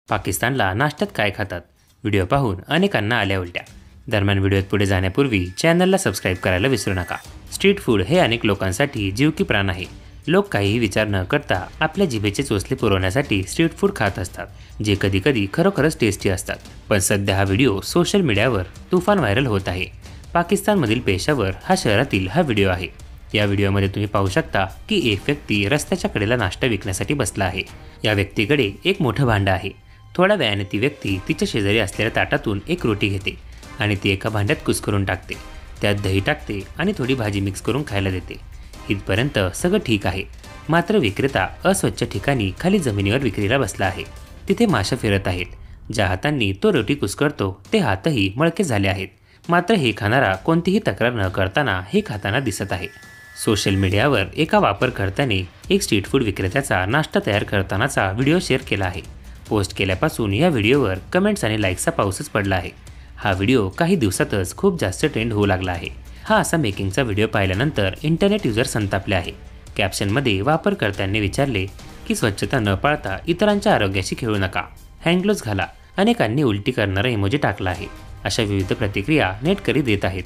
पाकिस्तानला नाश्त्यात काय खातात? व्हिडिओ पाहून अनेकांना आल्या उलट्या. दरम्यान व्हिडिओत पुढे जाण्यापूर्वी चॅनलला सबस्क्राईब करायला विसरू नका. स्ट्रीट फूड हे अनेक लोकांसाठी जीव की प्राण आहे. लोक काहीही विचार न करता आपल्या जिभेचे चोचले पुरवण्यासाठी स्ट्रीट फूड खात असतात, जे कधीकधी खरोखरच टेस्टी असतात. पण सध्या हा व्हिडिओ सोशल मीडियावर तुफान व्हायरल होत आहे. पाकिस्तानमधील पेशावर हा शहरातील हा व्हिडिओ आहे. या व्हिडिओमध्ये तुम्ही पाहू शकता की एक व्यक्ती रस्त्याच्या कडेला नाश्ता विकण्यासाठी बसला आहे. या व्यक्तीकडे एक मोठं भांडं आहे. थोड्या वेळाने ती व्यक्ती तिच्या शेजारी असलेल्या ताटातून एक रोटी घेते आणि ती एका भांड्यात कुस्करून टाकते. त्यात दही टाकते आणि थोडी भाजी मिक्स करून खायला देते. इथपर्यंत सगळं ठीक आहे. मात्र विक्रेता अस्वच्छ ठिकाणी खाली जमिनीवर विक्रीला बसला आहे. तिथे माशा फिरत आहेत. ज्या हातांनी तो रोटी कुस्करतो ते हातही मळके झाले आहेत. मात्र हे खाणारा कोणतीही तक्रार न करताना हे खाताना दिसत आहे. सोशल मीडियावर एका वापरकर्त्याने एक स्ट्रीट फूड विक्रेत्याचा नाश्ता तयार करतानाचा व्हिडिओ शेअर केला आहे. पोस्ट केल्यापासून या व्हिडिओवर कमेंट्स आणि लाईक्सचा पाऊसच पडला आहे. हा व्हिडिओ काही दिवसातच खूप जास्त ट्रेंड होऊ लागला आहे. हा असा मेकिंगचा व्हिडिओ पाहिल्यानंतर इंटरनेट युजर संतापले आहे. कॅप्शनमध्ये वापरकर्त्यांनी विचारले की स्वच्छता न पाळता इतरांच्या आरोग्याशी खेळू नका, हँड ग्लोव्ज घाला. अनेकांनी उलटी करणारा इमोजी टाकला आहे. अशा विविध प्रतिक्रिया नेटकरी देत आहेत.